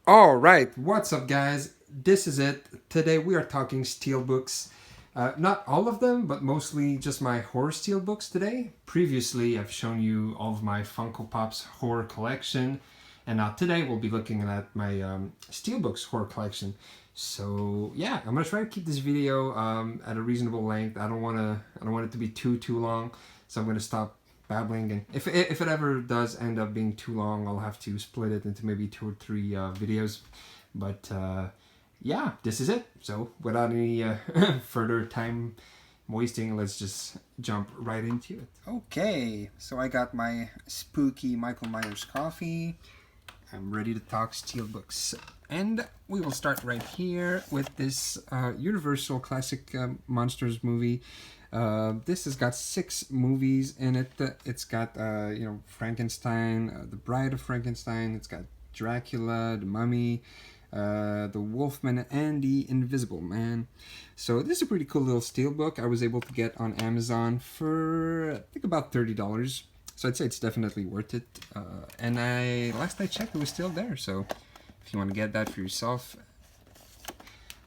All right, what's up, guys? This is it. Today we are talking Steelbooks. Not all of them, but mostly just my horror Steelbooks today. Previously, I've shown you all of my Funko Pop's horror collection, and now today we'll be looking at my Steelbooks horror collection. So yeah, I'm gonna try to keep this video at a reasonable length. I don't want it to be too long. So I'm gonna stop babbling, and if it ever does end up being too long, I'll have to split it into maybe 2 or 3 videos. But yeah, this is it. So without any further time wasting, let's just jump right into it. Okay, so I got my spooky Michael Myers coffee. I'm ready to talk Steelbooks. And we will start right here with this Universal Classic Monsters movie. This has got 6 movies in it. It's got, Frankenstein, The Bride of Frankenstein. It's got Dracula, The Mummy, The Wolfman, and The Invisible Man. So this is a pretty cool little steelbook I was able to get on Amazon for, I think, about $30. So I'd say it's definitely worth it. And last I checked, it was still there. So if you want to get that for yourself.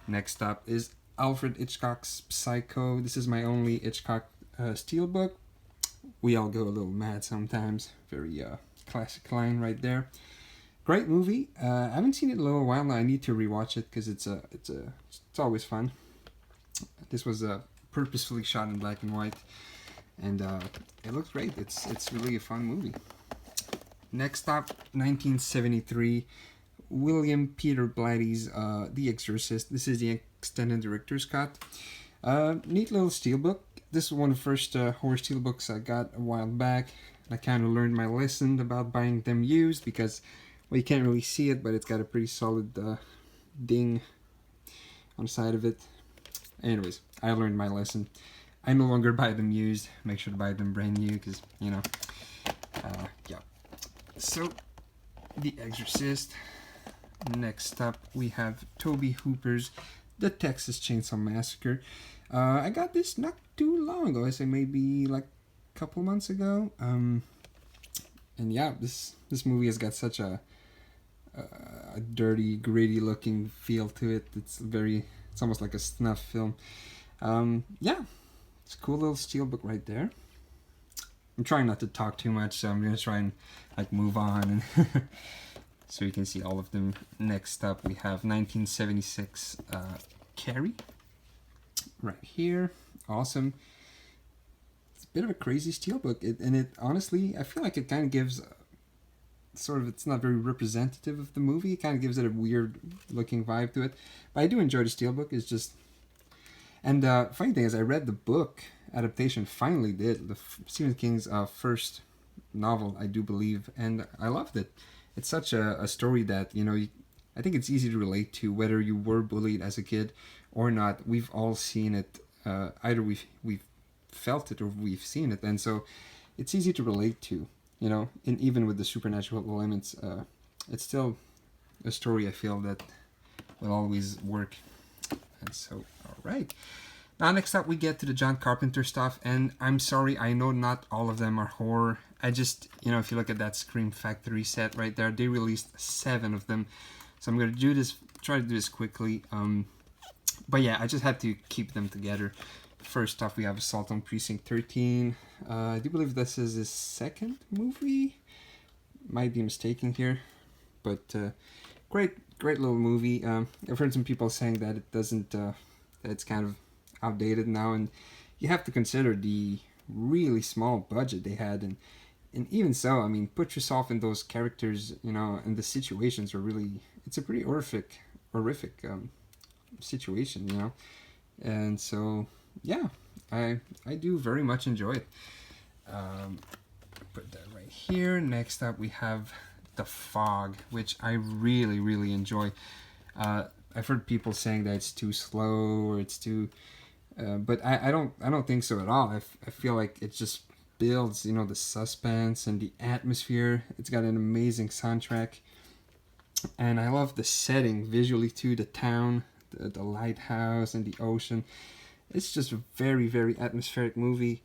Next up is Alfred Hitchcock's Psycho. This is my only Hitchcock steelbook. We all go a little mad sometimes. Very classic line right there. Great movie. I haven't seen it in a little while now. I need to rewatch it because it's always fun. This was purposefully shot in black and white, and it looks great. It's really a fun movie. Next up, 1973, William Peter Blatty's The Exorcist. This is the extended director's cut. Neat little steelbook. This is one of the first horror steelbooks I got a while back. I kind of learned my lesson about buying them used because, well, you can't really see it, but it's got a pretty solid ding on the side of it. Anyways, I learned my lesson. I no longer buy them used. Make sure to buy them brand new because, yeah. So, The Exorcist. Next up, we have Toby Hooper's The Texas Chainsaw Massacre. I got this not too long ago. I say maybe like a couple months ago. And yeah, this movie has got such a dirty, gritty looking feel to it. It's almost like a snuff film. Yeah, it's a cool little steelbook right there. I'm trying not to talk too much, so I'm gonna try and move on, and so you can see all of them. Next up, we have 1976 Carrie right here. Awesome. It's a bit of a crazy steelbook, and it honestly, I feel like it kind of gives it's not very representative of the movie. It kind of gives it a weird looking vibe to it, but I do enjoy the steelbook. It's just, and funny thing is, I read the book adaptation. Finally, did the Stephen King's first novel, I do believe, and I loved it. It's such a story that I think it's easy to relate to, whether you were bullied as a kid or not. We've all seen it. Either we've felt it or we've seen it, and so it's easy to relate to. And even with the supernatural elements, it's still a story I feel that will always work. And so, all right. Now, next up, we get to the John Carpenter stuff, and I'm sorry, I know not all of them are horror. I just, if you look at that Scream Factory set right there, they released 7 of them. So I'm going to try to do this quickly. But yeah, I just had to keep them together. First off, we have Assault on Precinct 13. I do believe this is his second movie. Might be mistaken here. But great little movie. I've heard some people saying that it doesn't, that it's kind of outdated now, and you have to consider the really small budget they had, and even so, I mean, put yourself in those characters, and the situations are really, it's a pretty horrific situation, and so yeah, I do very much enjoy it. Put that right here. Next up, we have The Fog, which I really enjoy. I've heard people saying that it's too slow or it's too but I don't think so at all. I feel like it just builds, the suspense and the atmosphere. It's got an amazing soundtrack, and I love the setting visually too. The town, the lighthouse, and the ocean. It's just a very atmospheric movie,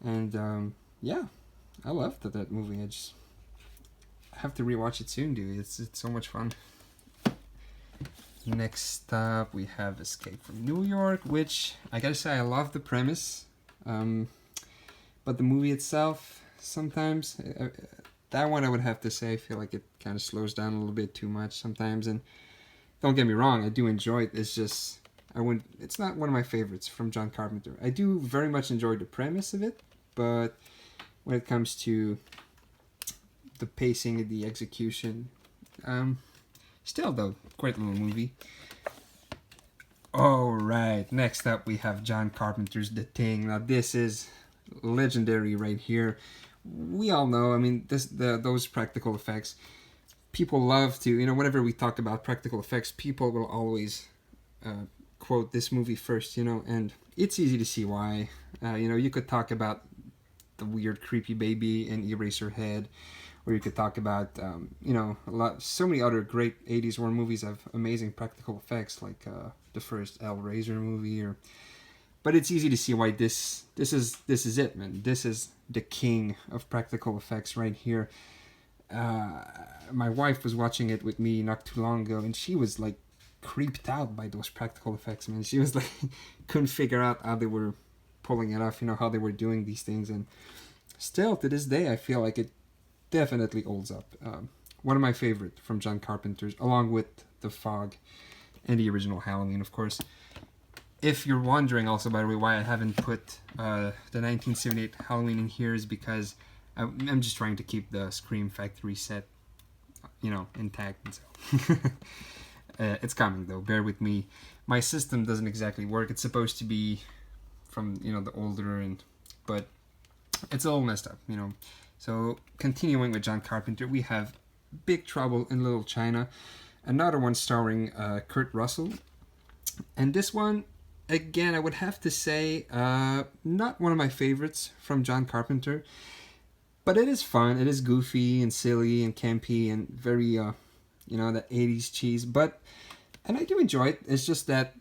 and yeah, I loved that movie. I have to rewatch it soon, dude. It's so much fun. Next up, we have Escape from New York, which I gotta say I love the premise, but the movie itself sometimes that one I would have to say I feel like it kind of slows down a little bit too much sometimes. And don't get me wrong, I do enjoy it. It's just it's not one of my favorites from John Carpenter. I do very much enjoy the premise of it, but when it comes to the pacing and the execution, still though, great little movie. Alright, next up we have John Carpenter's The Thing. Now this is legendary right here. We all know, I mean, those practical effects, people love to, whenever we talk about practical effects, people will always quote this movie first, and it's easy to see why. You could talk about the weird creepy baby and Eraserhead, or you could talk about, so many other great 80s horror movies have amazing practical effects, like the first Hellraiser movie, but it's easy to see why this is it, man. This is the king of practical effects right here. My wife was watching it with me not too long ago, and she was like creeped out by those practical effects, man. She was like couldn't figure out how they were pulling it off, how they were doing these things, and still to this day I feel like it definitely holds up. One of my favorite from John Carpenter's, along with The Fog and the original Halloween, of course. If you're wondering also, by the way, why I haven't put the 1978 Halloween in here, is because I'm just trying to keep the Scream Factory set, intact. And so it's coming though. Bear with me. My system doesn't exactly work. It's supposed to be from the older, but it's a little messed up. So continuing with John Carpenter, we have Big Trouble in Little China, another one starring Kurt Russell, and this one, again, I would have to say, not one of my favorites from John Carpenter, but it is fun. It is goofy and silly and campy and very, that 80s cheese. And I do enjoy it. It's just that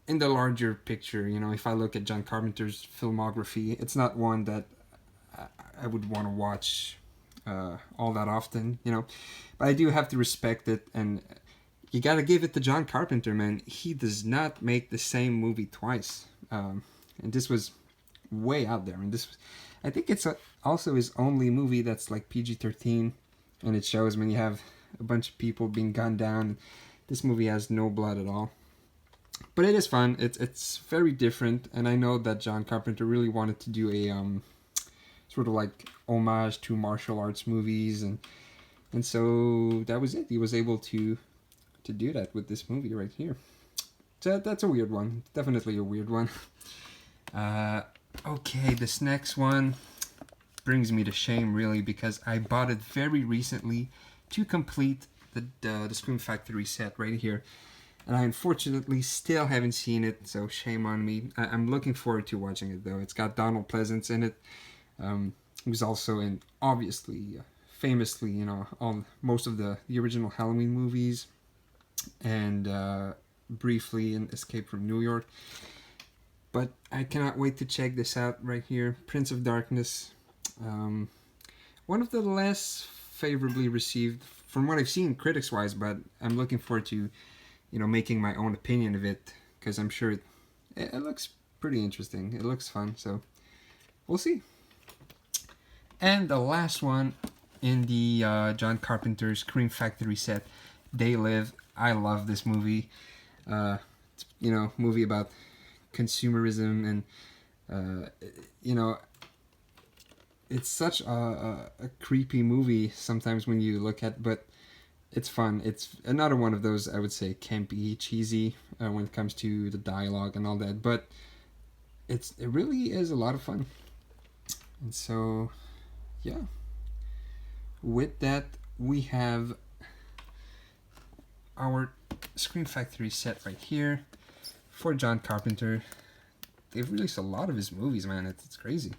in the larger picture, if I look at John Carpenter's filmography, it's not one that I would want to watch all that often, But I do have to respect it, and you gotta give it to John Carpenter, man. He does not make the same movie twice. And this was way out there. And I think it's also his only movie that's like PG-13. And it shows when you have a bunch of people being gunned down. This movie has no blood at all. But it is fun. It's very different. And I know that John Carpenter really wanted to do a sort of like homage to martial arts movies. And so that was it. He was able to do that with this movie right here. So that's a weird one. Definitely a weird one. Okay, this next one brings me to shame, really, because I bought it very recently to complete the Scream Factory set right here. And I unfortunately still haven't seen it, so shame on me. I'm looking forward to watching it, though. It's got Donald Pleasance in it. He was also in, obviously, famously, most of the original Halloween movies, and briefly in Escape from New York. But I cannot wait to check this out right here. Prince of Darkness. One of the less favorably received, from what I've seen critics-wise, but I'm looking forward to, making my own opinion of it, because I'm sure it looks pretty interesting. It looks fun, so we'll see. And the last one in the John Carpenter's Scream Factory set, They Live. I love this movie. It's, movie about consumerism, and it's such a creepy movie sometimes when you look at, but it's fun. It's another one of those, I would say, campy, cheesy when it comes to the dialogue and all that, but it really is a lot of fun. And so, yeah. With that, we have our Scream Factory set right here for John Carpenter. They've released a lot of his movies, man. It's crazy.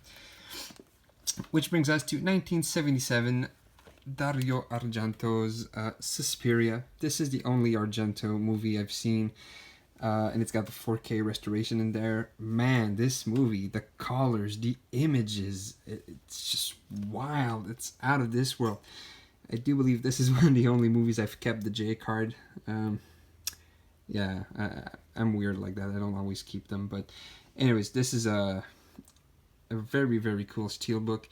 Which brings us to 1977, Dario Argento's Suspiria. This is the only Argento movie I've seen, and it's got the 4K restoration in there. Man, this movie, the colors, the images, it's just wild. It's out of this world. I do believe this is one of the only movies I've kept the J card. Yeah, I'm weird like that. I don't always keep them, but anyways, this is a very very cool Steelbook,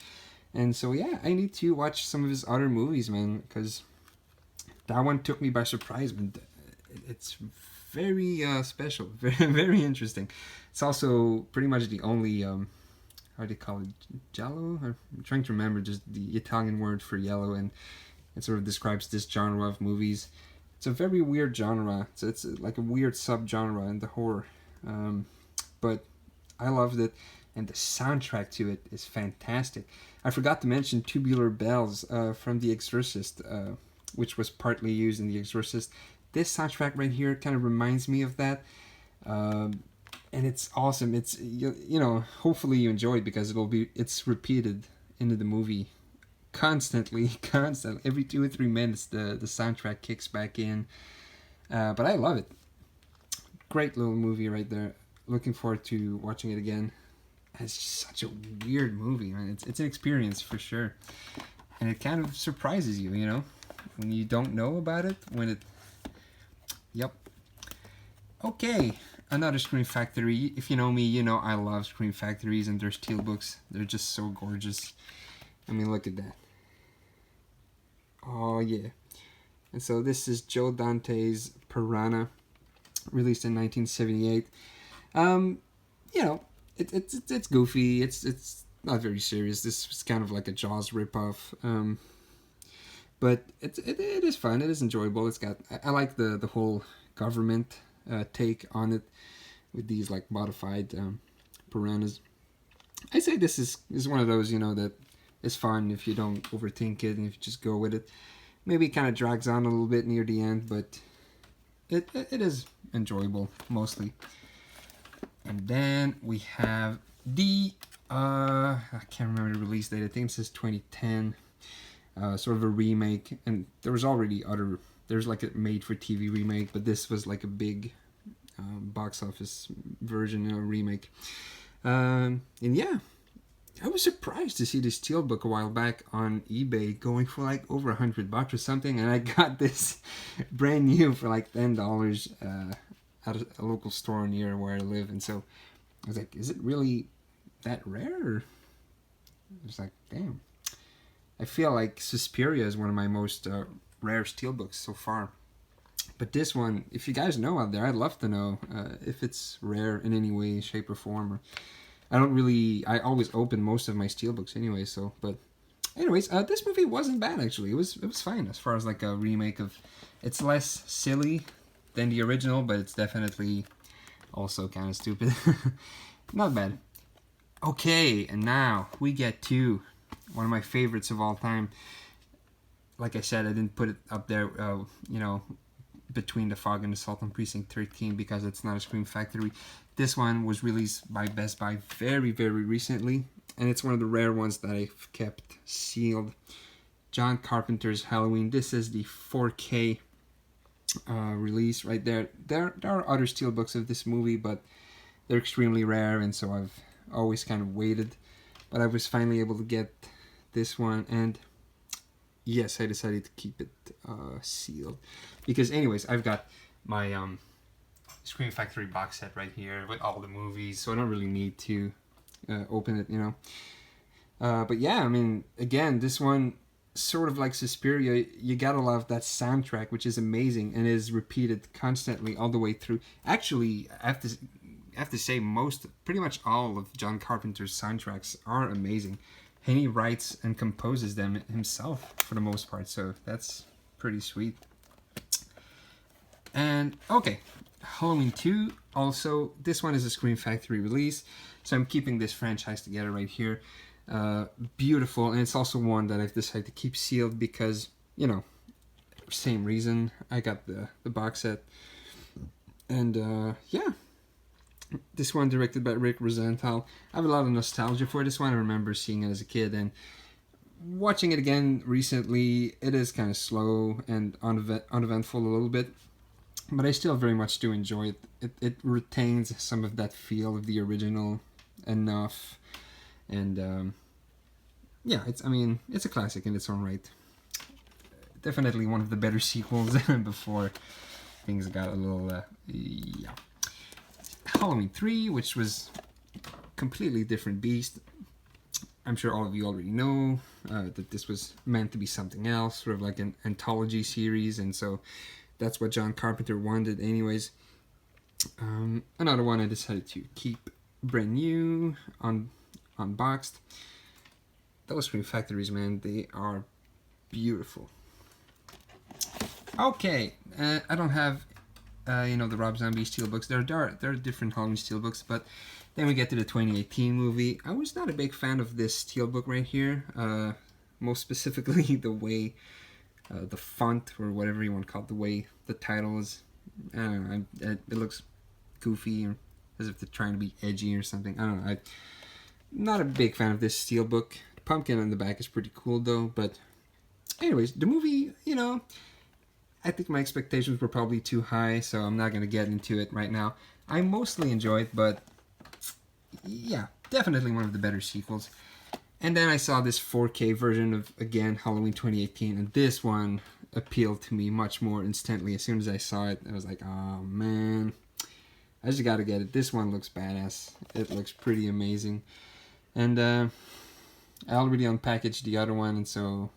and so yeah, I need to watch some of his other movies, man, because that one took me by surprise. But it's very special, very very interesting. It's also pretty much the only how do you call it, giallo? I'm trying to remember just the Italian word for yellow, and it sort of describes this genre of movies. It's a very weird genre. It's like a weird subgenre in the horror, but I loved it, and the soundtrack to it is fantastic. I forgot to mention Tubular Bells from The Exorcist, which was partly used in The Exorcist. This soundtrack right here kind of reminds me of that, and it's awesome. It's you know, hopefully you enjoy it because it's repeated into the movie constantly. Every 2 or 3 minutes the soundtrack kicks back in, but I love it. Great little movie right there. Looking forward to watching it again. It's such a weird movie, man. It's an experience for sure, and it kind of surprises you, you know, when you don't know about it. Yep. Okay, another Scream Factory. If you know me, you know I love Scream Factories and their Steelbooks. They're just so gorgeous. I mean, look at that. Oh yeah. And so this is Joe Dante's Piranha, released in 1978. You know, it's goofy. It's not very serious. This is kind of like a Jaws ripoff. But it is fun. It is enjoyable. It's got I like the whole government take on it with these like modified piranhas. I say this is one of those, you know, that is fun if you don't overthink it and if you just go with it. Maybe it kind of drags on a little bit near the end, but it is enjoyable mostly. And then we have the I can't remember the release date. I think it says 2010. Sort of a remake, and there was already there's like a made-for-TV remake, but this was like a big box office version, you know, remake. And yeah, I was surprised to see this Steelbook a while back on eBay going for like over $100 or something, and I got this brand new for like $10 at a local store near where I live. And so I was like, is it really that rare? Or I was like, damn. I feel like Suspiria is one of my most rare Steelbooks so far. But this one, if you guys know out there, I'd love to know if it's rare in any way, shape, or form. I always open most of my Steelbooks anyway, so, but anyways, this movie wasn't bad actually. It was fine as far as like a remake of, it's less silly than the original, but it's definitely also kind of stupid. Not bad. Okay, and now we get to one of my favorites of all time. Like I said, I didn't put it up there, you know, between The Fog and the Salt on Precinct 13 because it's not a Scream Factory. This one was released by Best Buy very, very recently, and it's one of the rare ones that I've kept sealed. John Carpenter's Halloween. This is the 4K release right there. There are other Steelbooks of this movie, but they're extremely rare, and so I've always kind of waited. But I was finally able to get this one, and yes, I decided to keep it sealed. Because anyways, I've got my Scream Factory box set right here with all the movies, so I don't really need to open it, you know. But yeah, I mean, again, this one, sort of like Suspiria, you gotta love that soundtrack, which is amazing and is repeated constantly all the way through. Actually, I have to say, pretty much all of John Carpenter's soundtracks are amazing. And he writes and composes them himself for the most part, so that's pretty sweet. And okay, Halloween 2, also, this one is a Scream Factory release, so I'm keeping this franchise together right here. Beautiful, and it's also one that I've decided to keep sealed because, you know, same reason. I got the box set, and yeah. This one directed by Rick Rosenthal. I have a lot of nostalgia for this one. I remember seeing it as a kid, and watching it again recently, it is kind of slow and uneventful a little bit, but I still very much do enjoy it. It retains some of that feel of the original enough, and yeah, it's a classic in its own right. Definitely one of the better sequels than before. things got a little, yeah. Halloween 3, which was completely different beast. I'm sure all of you already know that this was meant to be something else, sort of like an anthology series, and so that's what John Carpenter wanted anyways. Another one I decided to keep brand new, unboxed. Those Scream Factories, man, they are beautiful. Okay, I don't have, you know, the Rob Zombie Steelbooks. There are different Halloween Steelbooks, but then we get to the 2018 movie. I was not a big fan of this Steelbook right here. Most specifically, the way the font, or whatever you want to call it, the way the title is. I don't know, it looks goofy, or as if they're trying to be edgy or something. I don't know. I'm not a big fan of this Steelbook. The pumpkin on the back is pretty cool though, but anyways, the movie, you know, I think my expectations were probably too high, so I'm not going to get into it right now. I mostly enjoyed, but yeah, definitely one of the better sequels. And then I saw this 4K version of, again, Halloween 2018, and this one appealed to me much more instantly. As soon as I saw it, I was like, oh man, I just gotta get it. This one looks badass. It looks pretty amazing. And I already unpackaged the other one, and so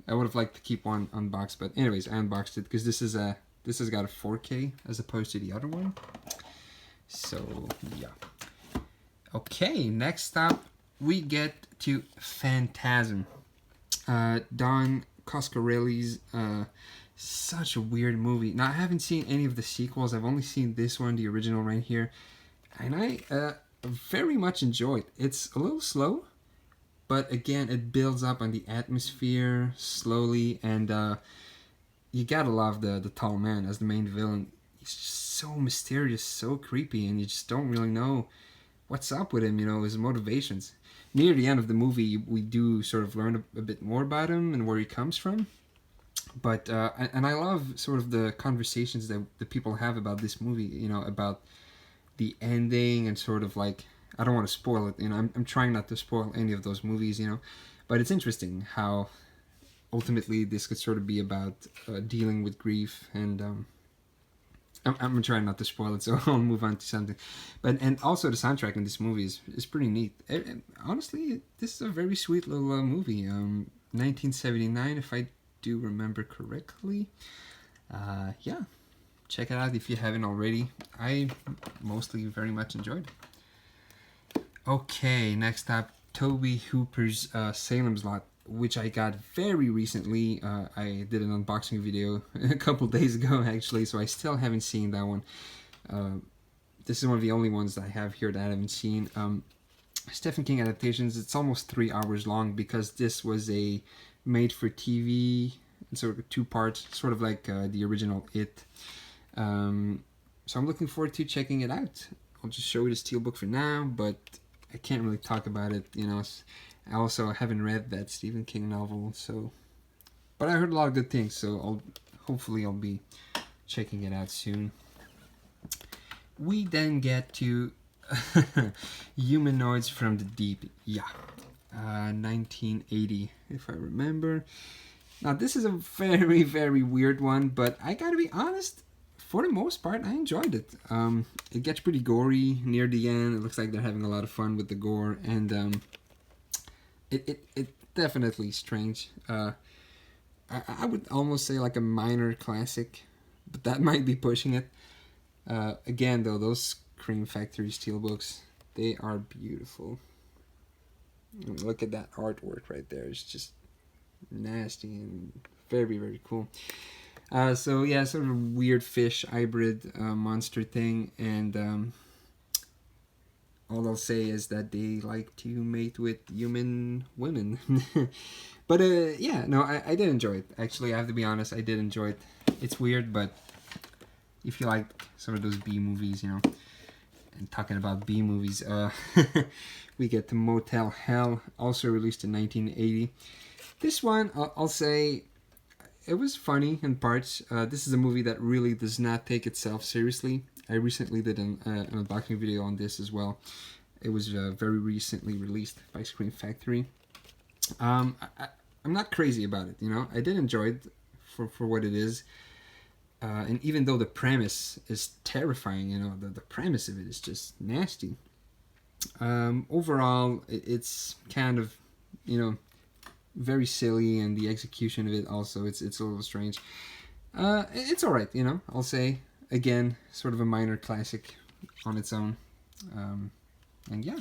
I would have liked to keep one unboxed, but anyways, I unboxed it because this has got a 4K as opposed to the other one. So yeah. Okay, next up we get to Phantasm. Don Coscarelli's such a weird movie. Now I haven't seen any of the sequels. I've only seen this one, the original right here, and I very much enjoyed. It's a little slow, but again, it builds up on the atmosphere slowly, and you gotta love the tall man as the main villain. He's just so mysterious, so creepy, and you just don't really know what's up with him, you know, his motivations. Near the end of the movie, we do sort of learn a bit more about him and where he comes from. But, and I love sort of the conversations that the people have about this movie, you know, about the ending and sort of like, I don't want to spoil it, you know, I'm trying not to spoil any of those movies, you know, but it's interesting how ultimately this could sort of be about dealing with grief, and I'm trying not to spoil it, so I'll move on to something. But and also the soundtrack in this movie is pretty neat. Honestly, this is a very sweet little movie. 1979, if I do remember correctly. Yeah, check it out if you haven't already. I mostly very much enjoyed it. Okay, next up, Tobe Hooper's Salem's Lot, which I got very recently. I did an unboxing video a couple days ago, actually, so I still haven't seen that one. This is one of the only ones that I have here that I haven't seen. Stephen King adaptations, it's almost 3 hours long because this was a made-for-TV, sort of 2 parts, sort of like the original It. So I'm looking forward to checking it out. I'll just show you the Steelbook for now, but I can't really talk about it, you know. I also haven't read that Stephen King novel, so, but I heard a lot of good things, so hopefully I'll be checking it out soon. We then get to Humanoids from the Deep. Yeah, 1980, if I remember. Now this is a very, very weird one, but I gotta be honest, for the most part, I enjoyed it. It gets pretty gory near the end. It looks like they're having a lot of fun with the gore, and it definitely strange. I would almost say like a minor classic, but that might be pushing it. Again, though, those Scream Factory Steelbooks, they are beautiful. Look at that artwork right there. It's just nasty and very, very cool. So yeah, sort of a weird fish hybrid monster thing, and all I'll say is that they like to mate with human women. But yeah, no, I did enjoy it. Actually, I have to be honest, I did enjoy it. It's weird, but if you like some of those B movies, you know, and talking about B movies, we get to Motel Hell, also released in 1980. This one, I'll say, it was funny in parts. This is a movie that really does not take itself seriously. I recently did an unboxing video on this as well. It was very recently released by Scream Factory. I'm not crazy about it, you know. I did enjoy it for what it is. And even though the premise is terrifying, you know, the premise of it is just nasty. Overall, it's kind of, you know, very silly, and the execution of it also, it's a little strange. It's alright, you know, I'll say. Again, sort of a minor classic on its own. And yeah.